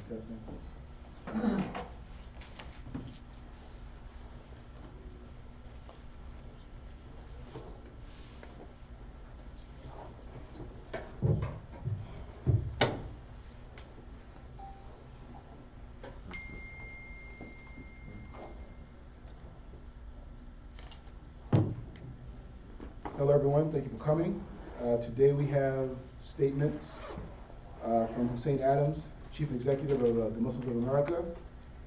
Testing. Hello, everyone. Thank you for coming. Today we have statements from Hussein Adams, Chief Executive of the Muslims of America,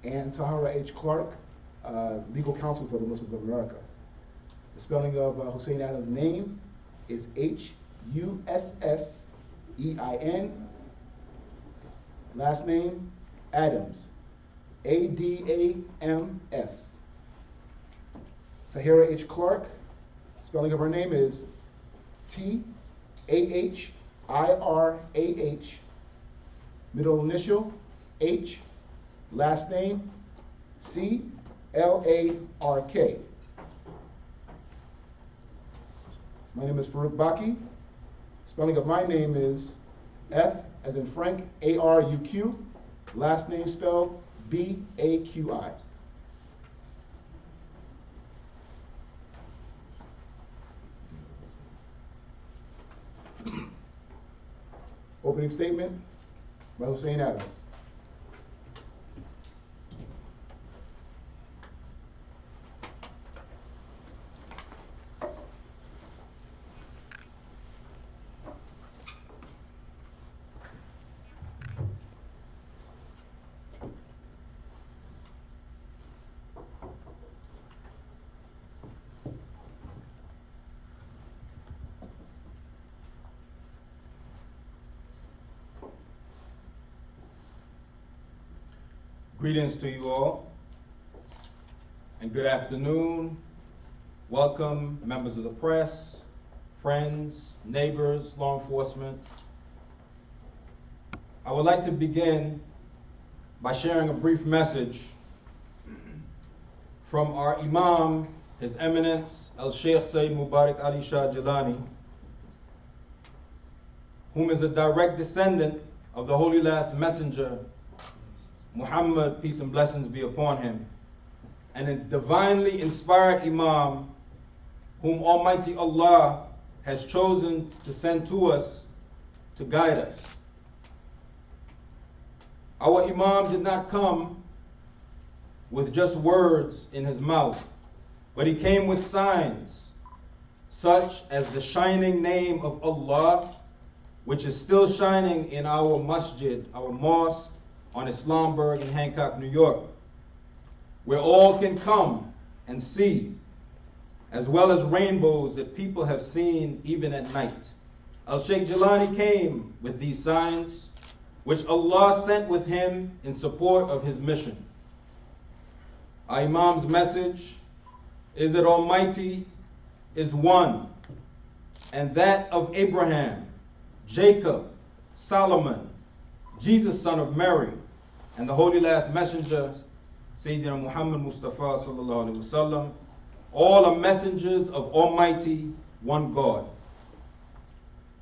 and Tahara H. Clark, Legal Counsel for the Muslims of America. The spelling of Hussein Adams' name is H-U-S-S-E-I-N. Last name, Adams, A-D-A-M-S. Tahara H. Clark, spelling of her name is T-H-A-R-A A-H-I-R-A-H, middle initial, H, last name, C-L-A-R-K. My name is Farouk Baki. Spelling of my name is F as in Frank, A-R-U-Q, last name spelled B-A-Q-I. Opening statement by Hussein Adams. Greetings to you all, and good afternoon. Welcome, members of the press, friends, neighbors, law enforcement. I would like to begin by sharing a brief message from our Imam, His Eminence, Al-Sheikh Sayyid Mubarak Ali Shah Jilani, whom is a direct descendant of the Holy Last Messenger, Muhammad, peace and blessings be upon him, and a divinely inspired Imam whom Almighty Allah has chosen to send to us to guide us. Our Imam did not come with just words in his mouth, but he came with signs, such as the shining name of Allah, which is still shining in our masjid, our mosque, on Islamberg in Hancock, New York, where all can come and see, as well as rainbows that people have seen even at night. Al-Sheikh Jilani came with these signs, which Allah sent with him in support of his mission. Our Imam's message is that Almighty is one, and that of Abraham, Jacob, Solomon, Jesus, son of Mary, and the Holy Last Messenger, Sayyidina Muhammad Mustafa sallallahu alaihi wasallam, all are messengers of Almighty one God,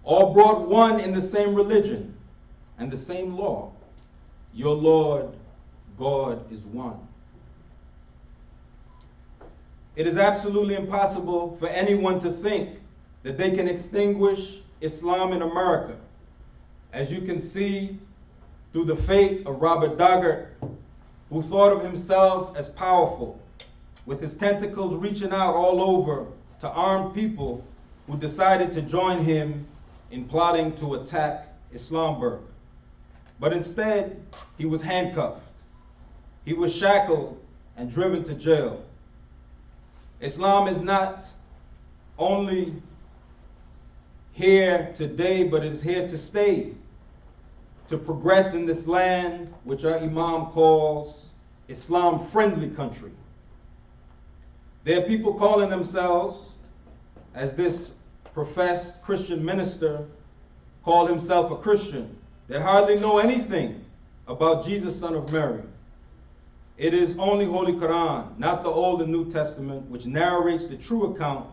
all brought one in the same religion and the same law. Your Lord God is one. It is absolutely impossible for anyone to think that they can extinguish Islam in America. As you can see through the fate of Robert Doggett, who thought of himself as powerful, with his tentacles reaching out all over to armed people who decided to join him in plotting to attack Islamberg. But instead, he was handcuffed. He was shackled and driven to jail. Islam is not only here today, but it is here to stay, to progress in this land, which our Imam calls Islam-friendly country. There are people calling themselves, as this professed Christian minister called himself a Christian, that hardly know anything about Jesus, son of Mary. It is only Holy Quran, not the Old and New Testament, which narrates the true account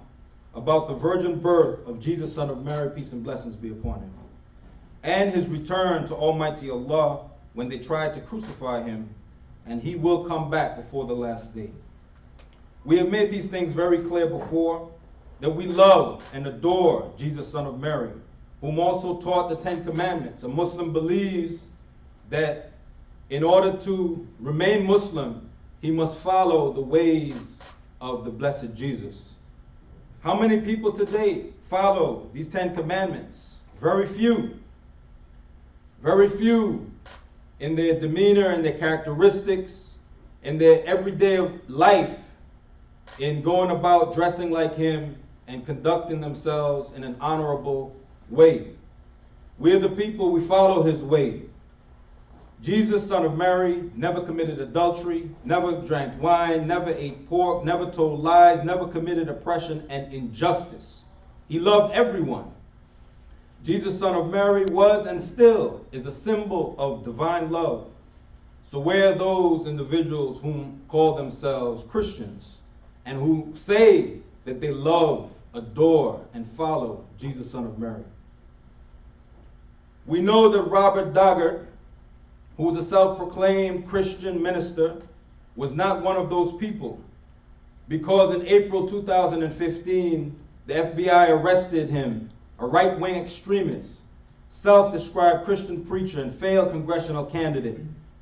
about the virgin birth of Jesus, son of Mary, peace and blessings be upon him, and his return to Almighty Allah when they tried to crucify him, and he will come back before the last day. We have made these things very clear before, that we love and adore Jesus, son of Mary, whom also taught the 10 Commandments. A Muslim believes that in order to remain Muslim, he must follow the ways of the blessed Jesus. How many people today follow these 10 Commandments? Very few. Very few in their demeanor and their characteristics, in their everyday life, in going about dressing like him and conducting themselves in an honorable way. We are the people, we follow his way. Jesus, son of Mary, never committed adultery, never drank wine, never ate pork, never told lies, never committed oppression and injustice. He loved everyone. Jesus, son of Mary, was and still is a symbol of divine love. So where are those individuals who call themselves Christians and who say that they love, adore, and follow Jesus, son of Mary? We know that Robert Doggett, who was a self-proclaimed Christian minister, was not one of those people, because in April 2015, the FBI arrested him, a right-wing extremist, self-described Christian preacher and failed congressional candidate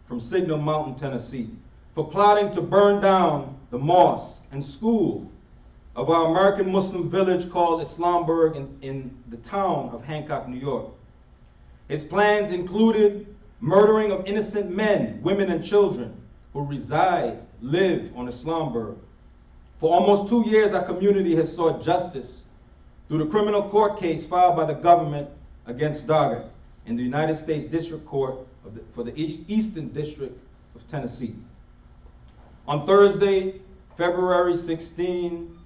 from Signal Mountain, Tennessee, for plotting to burn down the mosque and school of our American Muslim village called Islamburg in the town of Hancock, New York. His plans included murdering of innocent men, women, and children who live on Islamburg. For almost 2 years, our community has sought justice through the criminal court case filed by the government against Doggett in the United States District Court for the Eastern District of Tennessee. On Thursday, February 16,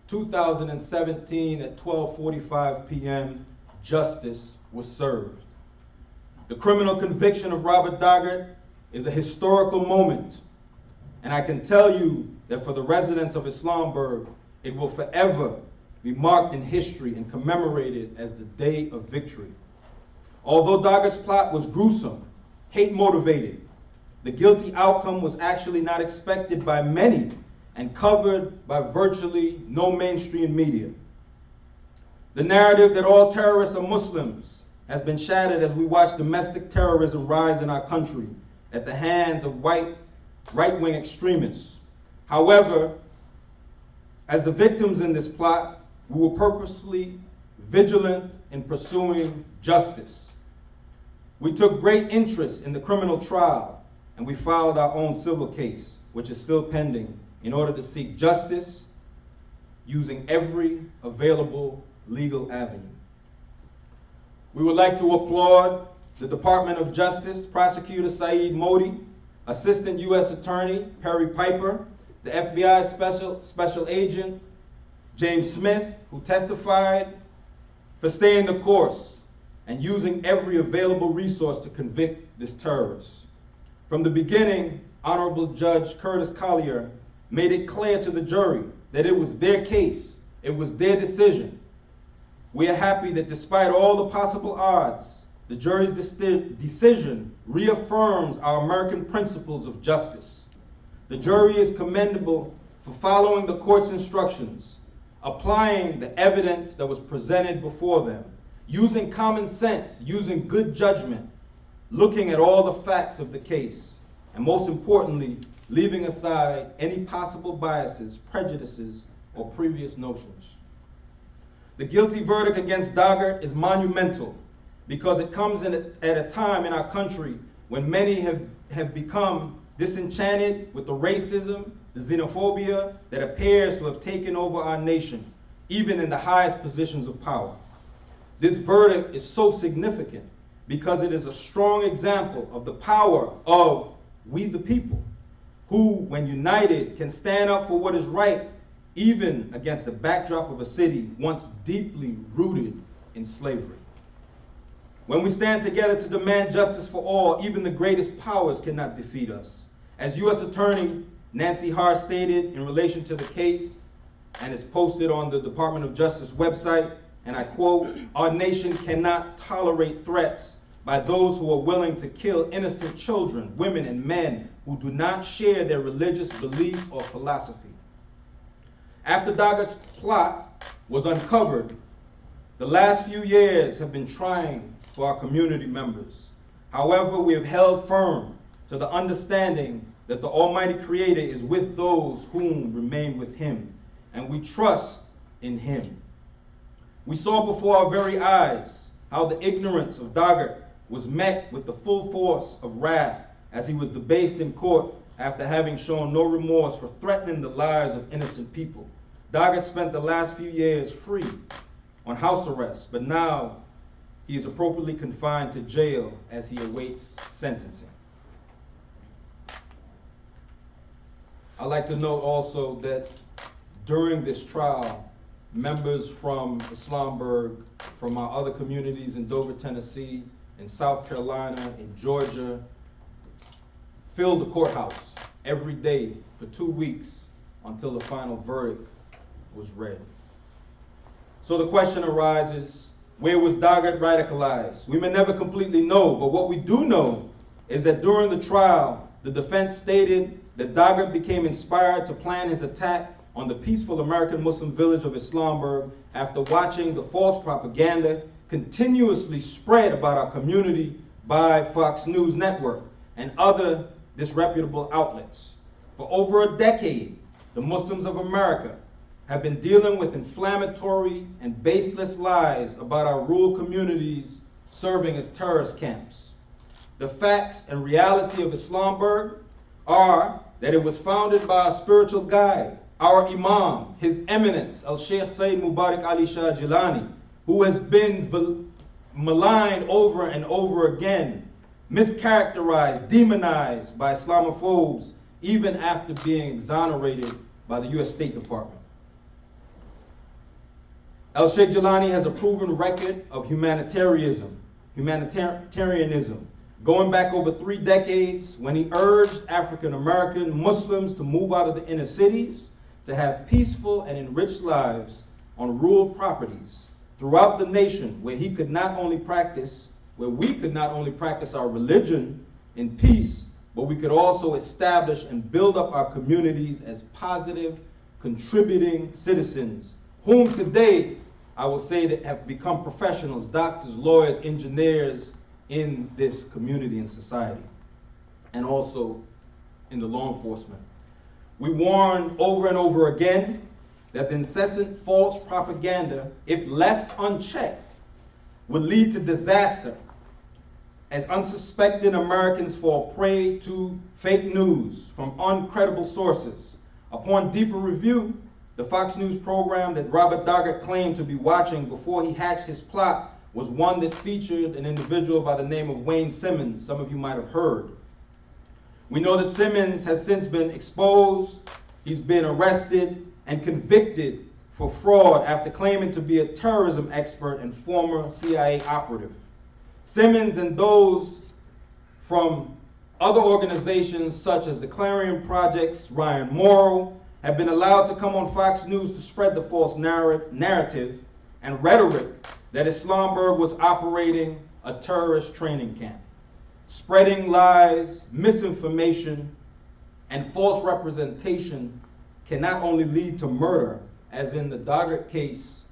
2017, at 12:45 p.m., justice was served. The criminal conviction of Robert Doggett is a historical moment, and I can tell you that for the residents of Islamburg, it will forever be marked in history and commemorated as the day of victory. Although Doggett's plot was gruesome, hate-motivated, the guilty outcome was actually not expected by many and covered by virtually no mainstream media. The narrative that all terrorists are Muslims has been shattered as we watch domestic terrorism rise in our country at the hands of right-wing extremists. However, as the victims in this plot, we were purposefully vigilant in pursuing justice. We took great interest in the criminal trial, and we filed our own civil case, which is still pending, in order to seek justice using every available legal avenue. We would like to applaud the Department of Justice, Prosecutor Saeed Modi, Assistant U.S. Attorney Perry Piper, the FBI Special Agent James Smith, who testified, for staying the course and using every available resource to convict this terrorist. From the beginning, Honorable Judge Curtis Collier made it clear to the jury that it was their case, it was their decision. We are happy that despite all the possible odds, the jury's decision reaffirms our American principles of justice. The jury is commendable for following the court's instructions, applying the evidence that was presented before them, using common sense, using good judgment, looking at all the facts of the case, and most importantly, leaving aside any possible biases, prejudices, or previous notions. The guilty verdict against Doggett is monumental because it comes at a time in our country when many have become disenchanted with the racism, the xenophobia that appears to have taken over our nation, even in the highest positions of power. This verdict is so significant because it is a strong example of the power of we the people, who, when united, can stand up for what is right, even against the backdrop of a city once deeply rooted in slavery. When we stand together to demand justice for all, even the greatest powers cannot defeat us. As U.S. Attorney Nancy Hart stated in relation to the case, and is posted on the Department of Justice website, and I quote, "Our nation cannot tolerate threats by those who are willing to kill innocent children, women, and men who do not share their religious beliefs or philosophy." After Doggett's plot was uncovered, the last few years have been trying for our community members. However, we have held firm to the understanding that the Almighty Creator is with those whom remain with Him, and we trust in Him. We saw before our very eyes how the ignorance of Doggett was met with the full force of wrath as he was debased in court after having shown no remorse for threatening the lives of innocent people. Doggett spent the last few years free on house arrest, but now he is appropriately confined to jail as he awaits sentencing. I'd like to note also that during this trial, members from Islamburg from our other communities in Dover, Tennessee, in South Carolina, in Georgia, filled the courthouse every day for 2 weeks until the final verdict was read. So the question arises, where was Daggett radicalized? We may never completely know, but what we do know is that during the trial, the defense stated that Daggett became inspired to plan his attack on the peaceful American Muslim village of Islamburg after watching the false propaganda continuously spread about our community by Fox News Network and other disreputable outlets. For over a decade, the Muslims of America have been dealing with inflammatory and baseless lies about our rural communities serving as terrorist camps. The facts and reality of Islamburg are that it was founded by a spiritual guide, our Imam, His Eminence, Al-Sheikh Sayyid Mubarak Ali Shah Jilani, who has been maligned over and over again, mischaracterized, demonized by Islamophobes, even after being exonerated by the U.S. State Department. Al-Sheikh Jilani has a proven record of humanitarianism, going back over 3 decades when he urged African American Muslims to move out of the inner cities to have peaceful and enriched lives on rural properties throughout the nation where we could not only practice our religion in peace, but we could also establish and build up our communities as positive, contributing citizens, whom today I will say that have become professionals, doctors, lawyers, engineers in this community and society, and also in the law enforcement. We warned over and over again that the incessant false propaganda, if left unchecked, would lead to disaster, as unsuspecting Americans fall prey to fake news from uncredible sources. Upon deeper review, the Fox News program that Robert Daggett claimed to be watching before he hatched his plot was one that featured an individual by the name of Wayne Simmons. Some of you might have heard. We know that Simmons has since been exposed. He's been arrested and convicted for fraud after claiming to be a terrorism expert and former CIA operative. Simmons and those from other organizations such as the Clarion Project's Ryan Morrow have been allowed to come on Fox News to spread the false narrative and rhetoric that Islamburg was operating a terrorist training camp. Spreading lies, misinformation, and false representation can not only lead to murder, as in the Daggett case,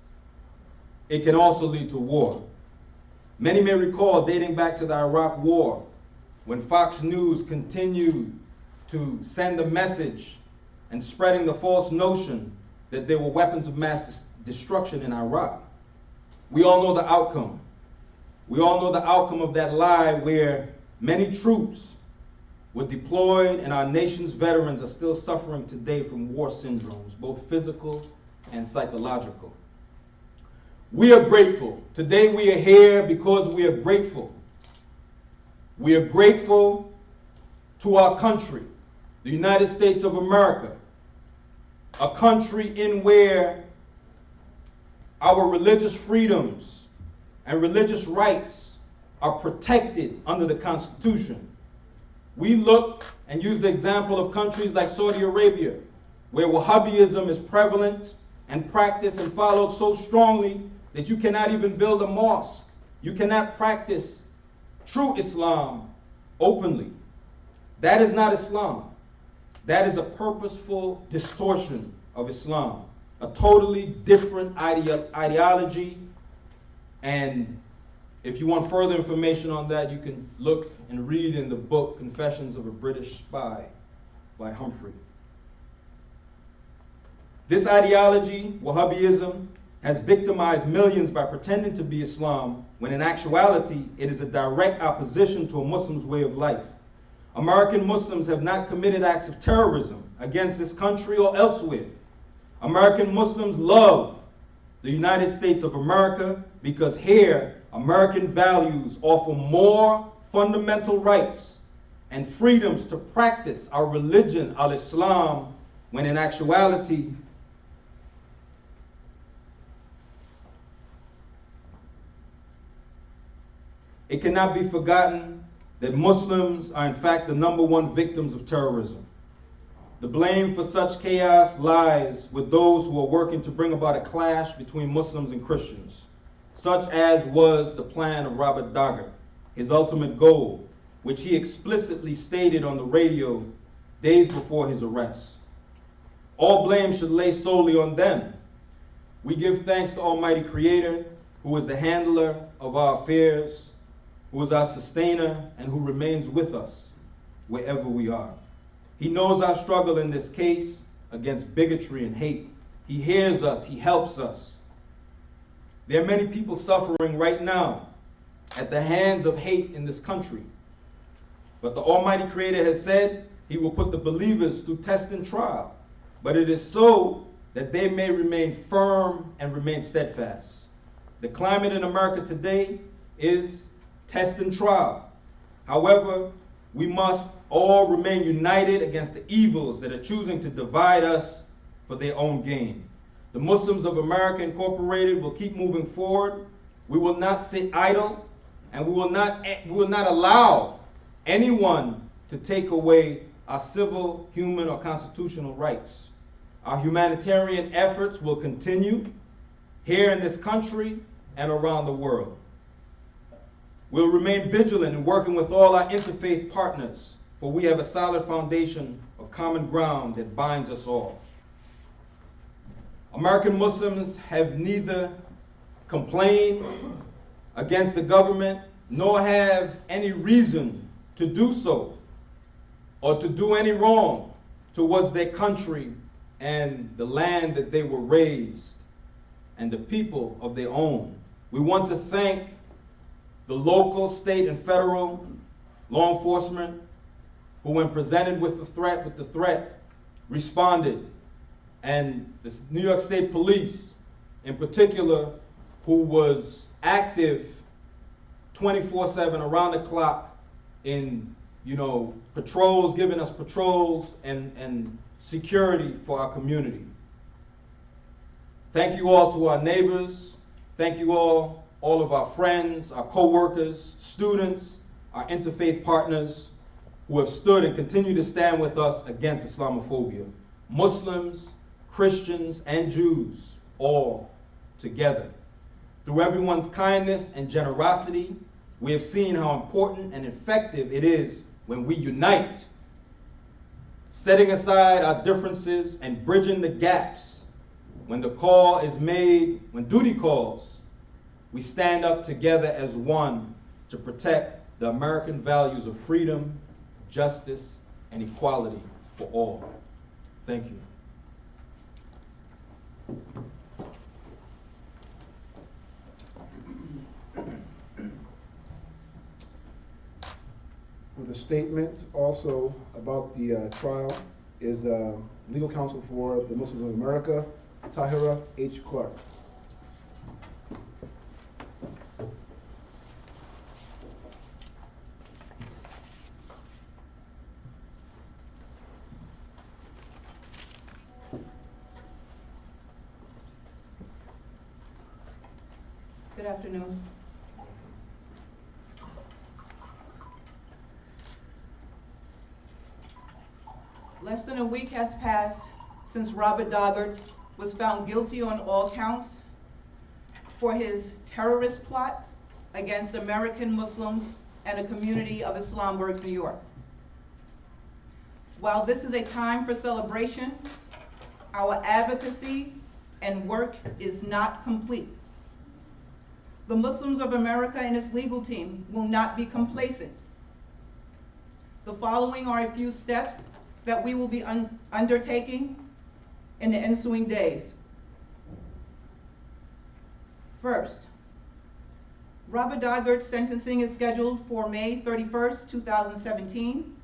it can also lead to war. Many may recall, dating back to the Iraq War, when Fox News continued to send a message and spreading the false notion that there were weapons of mass destruction in Iraq. We all know the outcome. We all know the outcome of that lie, where many troops were deployed and our nation's veterans are still suffering today from war syndromes, both physical and psychological. We are grateful. Today we are here because we are grateful. We are grateful to our country, the United States of America, a country in where our religious freedoms and religious rights are protected under the Constitution. We look and use the example of countries like Saudi Arabia, where Wahhabism is prevalent and practiced and followed so strongly that you cannot even build a mosque. You cannot practice true Islam openly. That is not Islam. That is a purposeful distortion of Islam, a totally different ideology. And if you want further information on that, you can look and read in the book Confessions of a British Spy by Humphrey. This ideology, Wahhabism, has victimized millions by pretending to be Islam, when in actuality it is a direct opposition to a Muslim's way of life. American Muslims have not committed acts of terrorism against this country or elsewhere. American Muslims love the United States of America because here American values offer more fundamental rights and freedoms to practice our religion, al-Islam, when in actuality It cannot be forgotten that Muslims are in fact the #1 victims of terrorism. The blame for such chaos lies with those who are working to bring about a clash between Muslims and Christians, such as was the plan of Robert Daggett, his ultimate goal, which he explicitly stated on the radio days before his arrest. All blame should lay solely on them. We give thanks to Almighty Creator, who is the handler of our affairs, who is our sustainer, and who remains with us wherever we are. He knows our struggle in this case against bigotry and hate. He hears us, he helps us. There are many people suffering right now at the hands of hate in this country. But the Almighty Creator has said he will put the believers through test and trial. But it is so that they may remain firm and remain steadfast. The climate in America today is test and trial. However, we must all remain united against the evils that are choosing to divide us for their own gain. The Muslims of America Incorporated will keep moving forward. We will not sit idle, and we will not allow anyone to take away our civil, human, or constitutional rights. Our humanitarian efforts will continue here in this country and around the world. We'll remain vigilant in working with all our interfaith partners, for we have a solid foundation of common ground that binds us all. American Muslims have neither complained against the government nor have any reason to do so or to do any wrong towards their country and the land that they were raised and the people of their own. We want to thank the local, state, and federal law enforcement who, when presented with the threat, responded. And the New York State Police, in particular, who was active 24/7 around the clock in, patrols, giving us patrols and security for our community. Thank you all to our neighbors. Thank you all of our friends, our co-workers, students, our interfaith partners who have stood and continue to stand with us against Islamophobia. Muslims, Christians, and Jews, all together. Through everyone's kindness and generosity, we have seen how important and effective it is when we unite, setting aside our differences and bridging the gaps. When the call is made, when duty calls, we stand up together as one to protect the American values of freedom, justice, and equality for all. Thank you. With a statement also about the trial is legal counsel for the Muslims of America, Tahira H. Clark. Good afternoon. Less than a week has passed since Robert Daggett was found guilty on all counts for his terrorist plot against American Muslims and a community of Islamburg, New York. While this is a time for celebration, our advocacy and work is not complete. The Muslims of America and its legal team will not be complacent. The following are a few steps that we will be undertaking in the ensuing days. First, Robert Daggert's sentencing is scheduled for May 31st, 2017.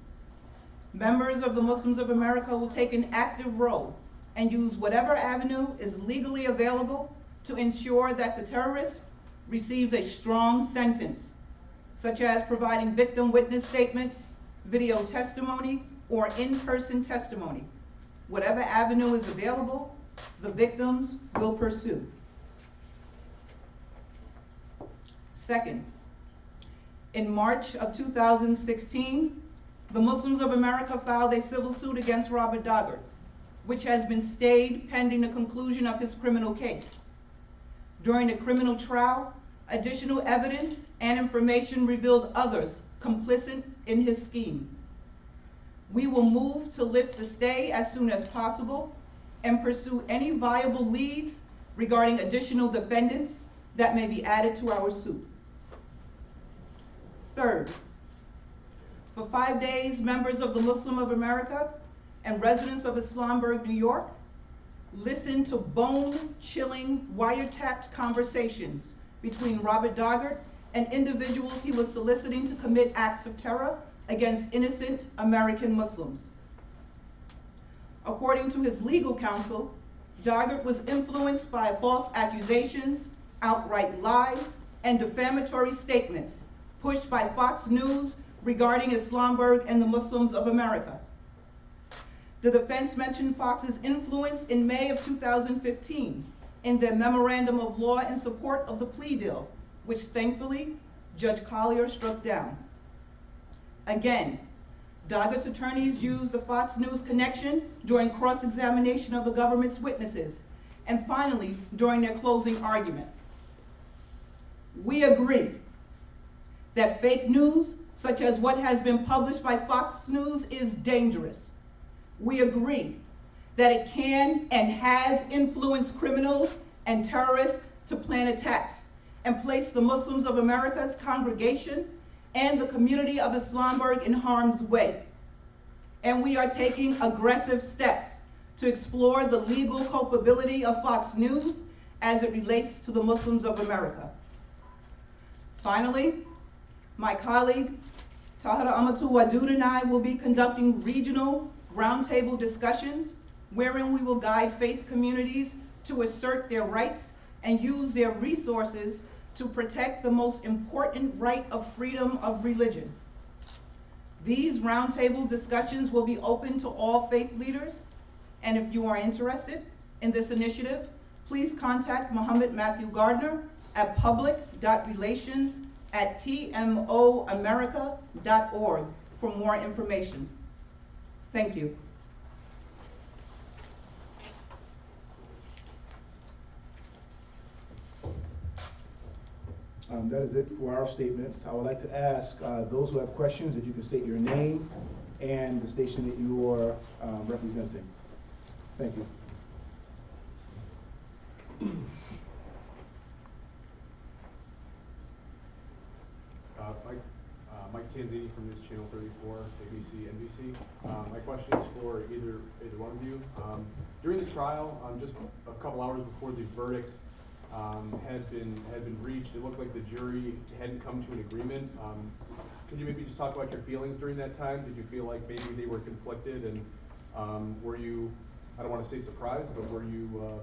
Members of the Muslims of America will take an active role and use whatever avenue is legally available to ensure that the terrorist receives a strong sentence, such as providing victim witness statements, video testimony, or in-person testimony. Whatever avenue is available, the victims will pursue. Second, In March of 2016, the Muslims of America filed a civil suit against Robert Doggart, which has been stayed pending the conclusion of his criminal case. During the criminal trial, additional evidence and information revealed others complicit in his scheme. We will move to lift the stay as soon as possible and pursue any viable leads regarding additional defendants that may be added to our suit. Third, for 5 days, members of the Muslim of America and residents of Islamburg, New York, listened to bone-chilling, wiretapped conversations between Robert Doggart and individuals he was soliciting to commit acts of terror against innocent American Muslims. According to his legal counsel, Doggart was influenced by false accusations, outright lies, and defamatory statements pushed by Fox News regarding Islamburg and the Muslims of America. The defense mentioned Fox's influence in May of 2015 in their memorandum of law in support of the plea deal, which thankfully Judge Collier struck down. Again, Doggart's attorneys used the Fox News connection during cross-examination of the government's witnesses, and finally, during their closing argument. We agree that fake news, such as what has been published by Fox News, is dangerous. We agree that it can and has influenced criminals and terrorists to plan attacks and place the Muslims of America's congregation and the community of Islamburg in harm's way. And we are taking aggressive steps to explore the legal culpability of Fox News as it relates to the Muslims of America. Finally, my colleague, Tahira Amatul Wadud, and I will be conducting regional roundtable discussions wherein we will guide faith communities to assert their rights and use their resources to protect the most important right of freedom of religion. These roundtable discussions will be open to all faith leaders, and if you are interested in this initiative, please contact Muhammad Matthew Gardner at public.relations@tmoamerica.org for more information. Thank you. That is it for our statements. I would like to ask those who have questions if you can state your name and the station that you are representing. Thank you. Mike Tanzini from News Channel 34, ABC, NBC. My question is for either one of you. During the trial, just a couple hours before the verdict had been reached, it looked like the jury hadn't come to an agreement. Could you maybe just talk about your feelings during that time? Did you feel like maybe they were conflicted, and were you, I don't want to say surprised, but were you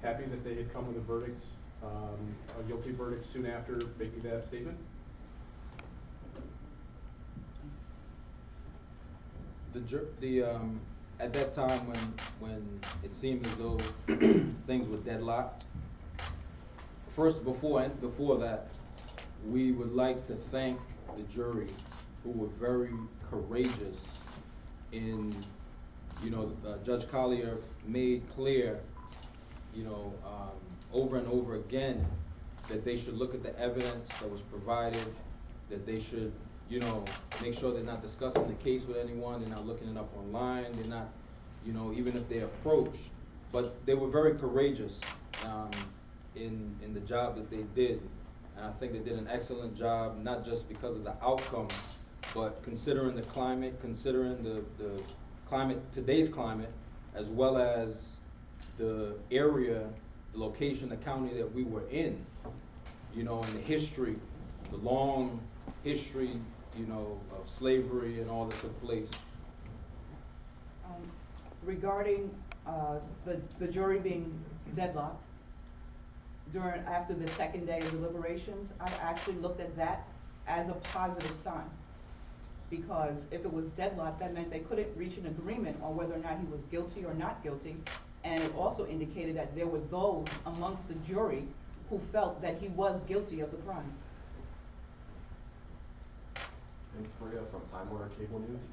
happy that they had come with a verdict, a guilty verdict soon after making that statement? At that time when it seemed as though things were deadlocked, before that, we would like to thank the jury, who were very courageous in, Judge Collier made clear, over and over again, that they should look at the evidence that was provided, that they should, make sure they're not discussing the case with anyone, they're not looking it up online, they're not, even if they approach, but they were very courageous in the job that they did. And I think they did an excellent job, not just because of the outcome, but considering the climate, considering the climate, today's climate, as well as the area, the location, the county that we were in, and the history, the long history, of slavery and all that took place. Regarding the jury being deadlocked, after the second day of deliberations, I actually looked at that as a positive sign. Because if it was deadlocked, that meant they couldn't reach an agreement on whether or not he was guilty or not guilty. And it also indicated that there were those amongst the jury who felt that he was guilty of the crime. for you from Time Warner Cable News.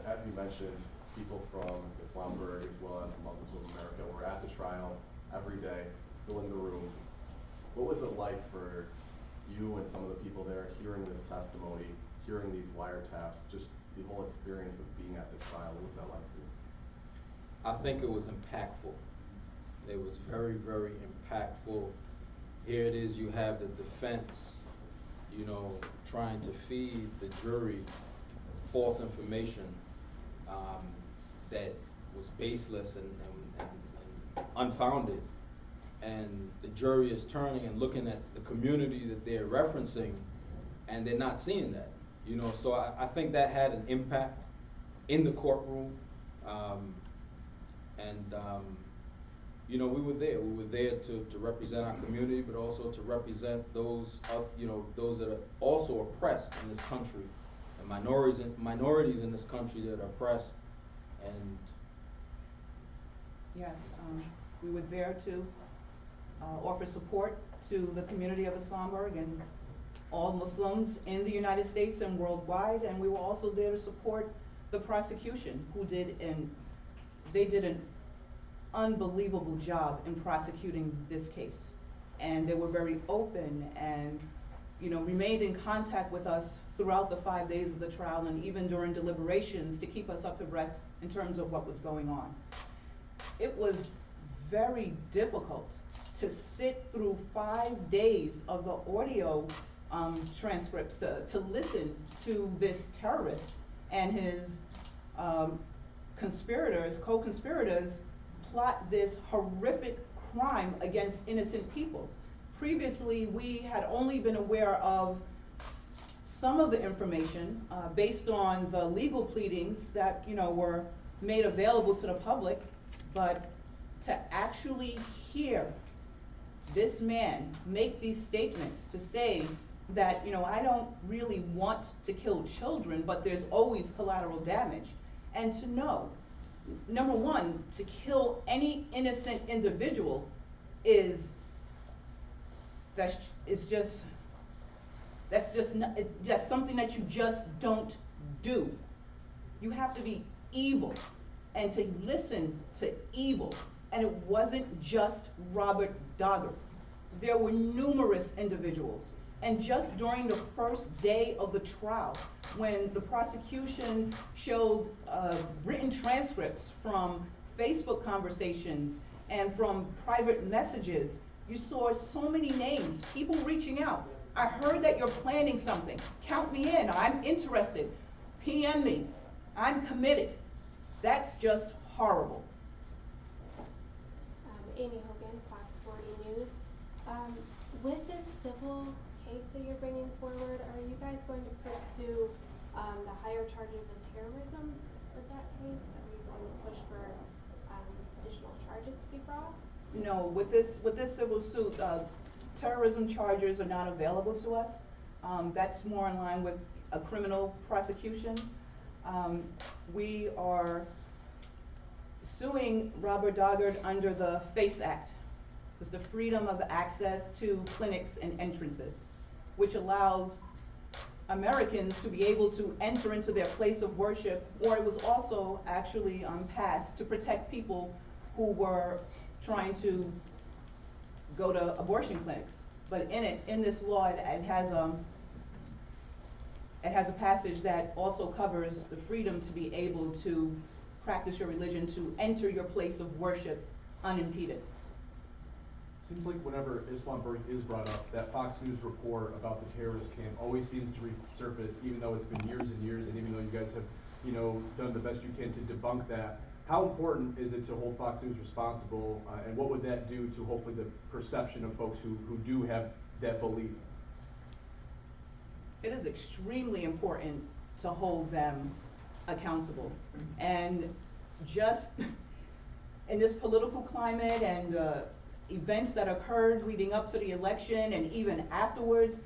As you mentioned, people from Islamabad as well as the Muslims of America were at the trial every day, filling the room. What was it like for you and some of the people there hearing this testimony, hearing these wiretaps, just the whole experience of being at the trial? What was that like for you? I think it was impactful. It was very, very impactful. Here it is, you have the defense, you know, trying to feed the jury false information that was baseless and unfounded. And the jury is turning and looking at the community that they're referencing, and they're not seeing that. You know, so I think that had an impact in the courtroom. You know, we were there. We were there to represent our community, but also to represent those, you know, those that are also oppressed in this country, and minorities in this country that are oppressed. And Yes, we were there to offer support to the community of Islamabad and all Muslims in the United States and worldwide, and we were also there to support the prosecution, who did an unbelievable job in prosecuting this case. And they were very open and, you know, remained in contact with us throughout the 5 days of the trial and even during deliberations to keep us up to rest in terms of what was going on. It was very difficult to sit through 5 days of the audio transcripts to listen to this terrorist and his co-conspirators plot this horrific crime against innocent people. Previously, we had only been aware of some of the information based on the legal pleadings that, you know, were made available to the public, but to actually hear this man make these statements to say that, you know, I don't really want to kill children, but there's always collateral damage, and to know, number one, to kill any innocent individual that's something that you just don't do. You have to be evil and to listen to evil. And it wasn't just Robert Daugherty. There were numerous individuals. And just during the first day of the trial, when the prosecution showed written transcripts from Facebook conversations and from private messages, you saw so many names, people reaching out. I heard that you're planning something. Count me in. I'm interested. PM me. I'm committed. That's just horrible. Amy Hogan, Fox 40 News. With this civil case that you're bringing forward, are you guys going to pursue the higher charges of terrorism with that case? Are you going to push for additional charges to be brought? No, with this civil suit, terrorism charges are not available to us. That's more in line with a criminal prosecution. We are suing Robert Daugherty under the FACE Act. It's the Freedom of Access to Clinics and Entrances, which allows Americans to be able to enter into their place of worship, or it was also actually passed to protect people who were trying to go to abortion clinics. But in this law, it has a passage that also covers the freedom to be able to practice your religion, to enter your place of worship unimpeded. Seems like whenever Islam is brought up, that Fox News report about the terrorist camp always seems to resurface, even though it's been years and years, and even though you guys have, you know, done the best you can to debunk that. How important is it to hold Fox News responsible, and what would that do to hopefully the perception of folks who do have that belief? It is extremely important to hold them accountable. And just in this political climate and events that occurred leading up to the election and even afterwards,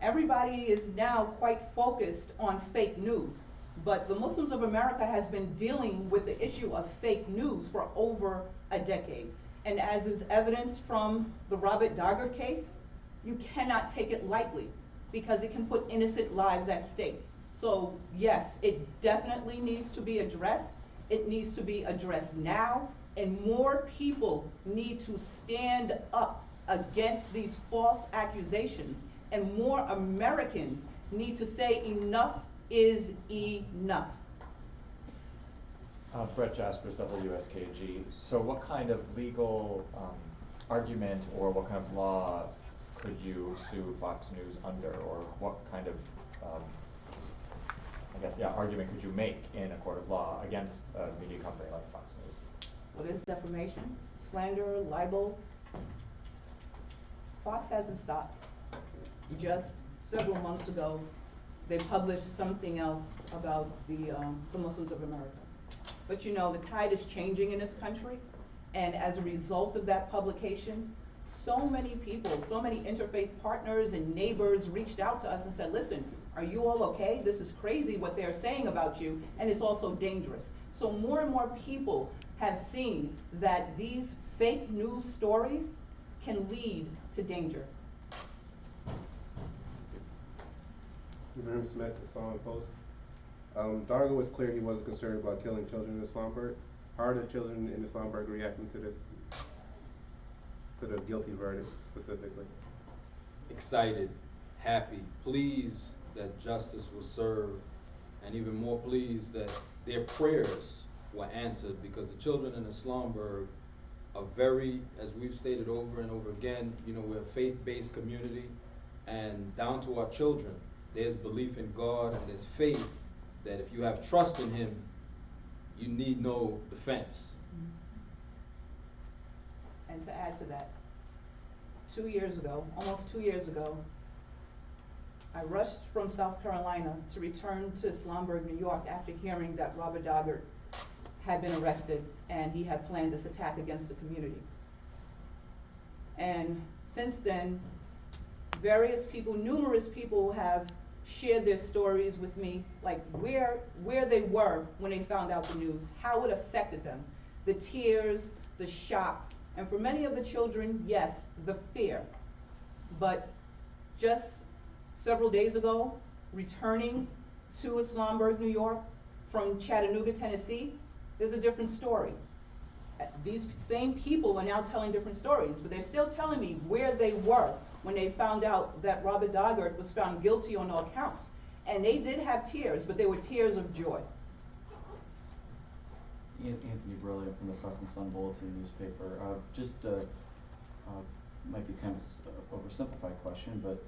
everybody is now quite focused on fake news. But the Muslims of America has been dealing with the issue of fake news for over a decade. And as is evidenced from the Robert Daugherty case, you cannot take it lightly. because it can put innocent lives at stake. So yes, it definitely needs to be addressed. It needs to be addressed now, and more people need to stand up against these false accusations, and more Americans need to say enough is enough. Brett Jaspers, WSKG. So what kind of legal argument or what kind of law could you sue Fox News under, or what kind of, argument could you make in a court of law against a media company like Fox News? Well, there's defamation, slander, libel. Fox hasn't stopped. Just several months ago, they published something else about the Muslims of America. But you know, the tide is changing in this country, and as a result of that publication, so many people, so many interfaith partners and neighbors reached out to us and said, listen, are you all okay? This is crazy what they're saying about you, and it's also dangerous. So more and more people have seen that these fake news stories can lead to danger. Ibrahim Smith, Islam Post. Dargo was clear he wasn't concerned about killing children in Islamberg. How are the children in Islamberg reacting to this, to the guilty verdict specifically? Excited, happy, pleased that justice was served, and even more pleased that their prayers were answered, because the children in Islamberg are very, as we've stated over and over again, you know, we're a faith-based community, and down to our children, there's belief in God and there's faith that if you have trust in Him, you need no defense. And to add to that, 2 years ago, almost 2 years ago, I rushed from South Carolina to return to Islamberg, New York, after hearing that Robert Doggart had been arrested and he had planned this attack against the community. And since then, various people, numerous people have shared their stories with me, like where they were when they found out the news, how it affected them, the tears, the shock, and for many of the children, yes, the fear. But just several days ago, returning to Islamberg, New York, from Chattanooga, Tennessee, there's a different story. These same people are now telling different stories, but they're still telling me where they were when they found out that Robert Doggart was found guilty on all counts. And they did have tears, but they were tears of joy. Anthony Brilliant from the Press and Sun Bulletin newspaper. Might be kind of an oversimplified question, but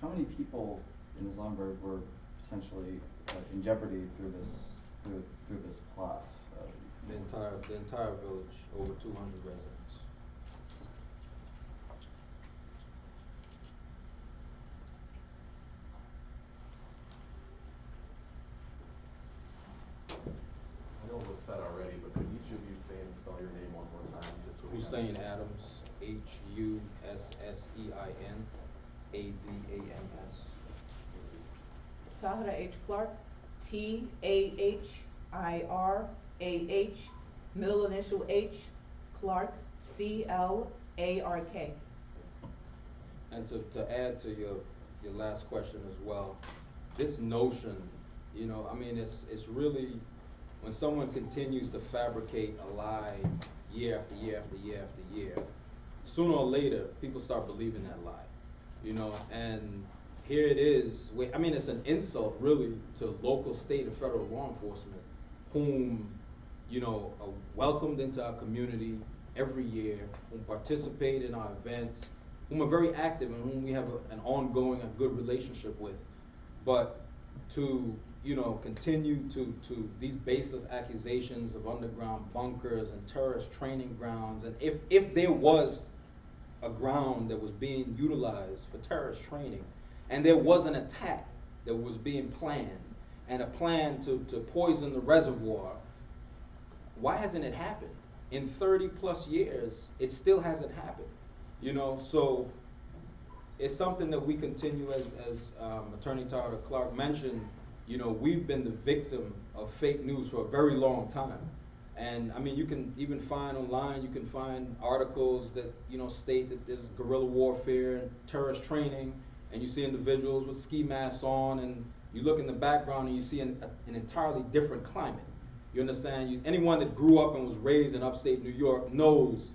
how many people in Islamberg were potentially in jeopardy through this plot? The entire village, over 200 residents. I know it was said already, but could each of you say and spell your name one more time? Just so we have Hussein it? Adams, HUSSEIN ADAMS. Tahira H. Clark, TAHIRAH, middle initial H, Clark, CLARK. And to add to your last question as well, this notion, you know, I mean, it's really, when someone continues to fabricate a lie year after year after year after year, sooner or later, people start believing that lie, you know, and here it is. I mean, it's an insult, really, to local, state, and federal law enforcement, whom, you know, are welcomed into our community every year, whom participate in our events, whom are very active and whom we have an ongoing and good relationship with. But to, you know, continue to these baseless accusations of underground bunkers and terrorist training grounds, and if there was a ground that was being utilized for terrorist training, and there was an attack that was being planned, and a plan to poison the reservoir, why hasn't it happened? In 30 plus years, it still hasn't happened. You know, so it's something that we continue, as Attorney Tahira Clark mentioned, you know, we've been the victim of fake news for a very long time. And I mean, you can even find online, you can find articles that, you know, state that there's guerrilla warfare and terrorist training, and you see individuals with ski masks on, and you look in the background and you see an entirely different climate. You understand? Anyone that grew up and was raised in upstate New York knows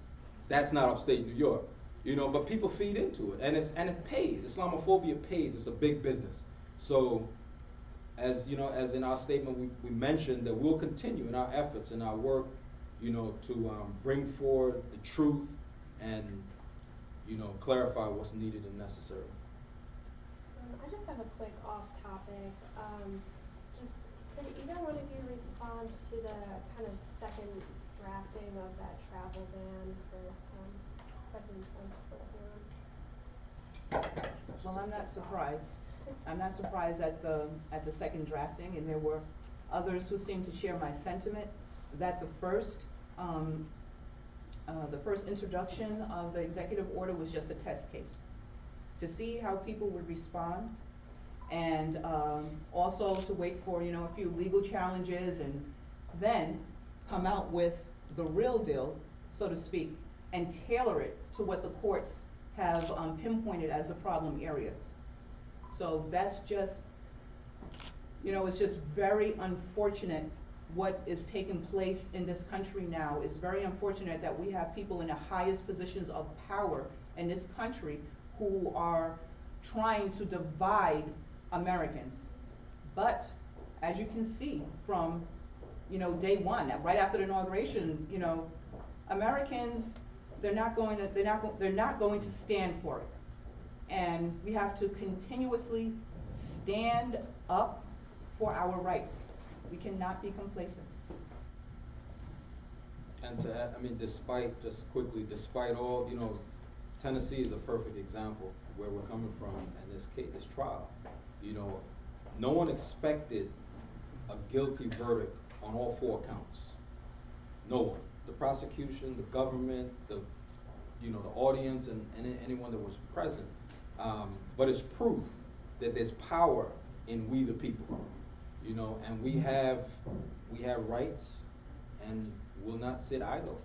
that's not upstate New York. You know, but people feed into it, and it pays. Islamophobia pays. It's a big business. So, as you know, as in our statement, we mentioned that we'll continue in our efforts and our work, you know, to bring forward the truth and, you know, clarify what's needed and necessary. I just have a quick off-topic. Just could either one of you respond to the kind of second drafting of that travel ban for President Trump's work on? Well, I'm not surprised. I'm not surprised at the second drafting, and there were others who seemed to share my sentiment that the first introduction of the executive order was just a test case to see how people would respond, and also to wait for, you know, a few legal challenges and then come out with the real deal, so to speak, and tailor it to what the courts have pinpointed as the problem areas. So that's just, you know, it's just very unfortunate what is taking place in this country now. It's very unfortunate that we have people in the highest positions of power in this country who are trying to divide Americans. But as you can see from, you know, day one, right after the inauguration, you know, Americans, they're not going to stand for it. And we have to continuously stand up for our rights. We cannot be complacent. And to add, I mean, despite all, you know, Tennessee is a perfect example where we're coming from in this case, this trial. You know, no one expected a guilty verdict on all 4 counts. No one. The prosecution, the government, the audience, and anyone that was present. But it's proof that there's power in we the people. You know, and we have rights, and will not sit idle.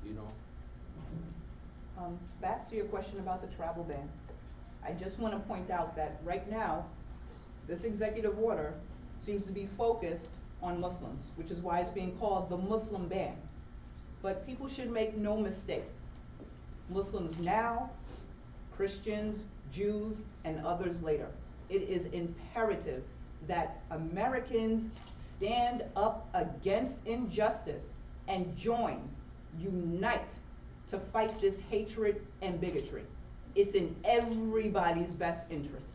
You know. Back to your question about the travel ban. I just want to point out that right now, this executive order seems to be focused on Muslims, which is why it's being called the Muslim ban. But people should make no mistake. Muslims now, Christians, Jews, and others later. It is imperative that Americans stand up against injustice and unite to fight this hatred and bigotry. It's in everybody's best interest.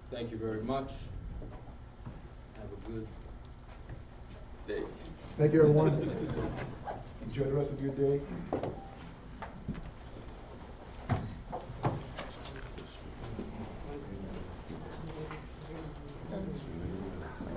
Thank you very much. Have a good day. Thank you, everyone. Enjoy the rest of your day.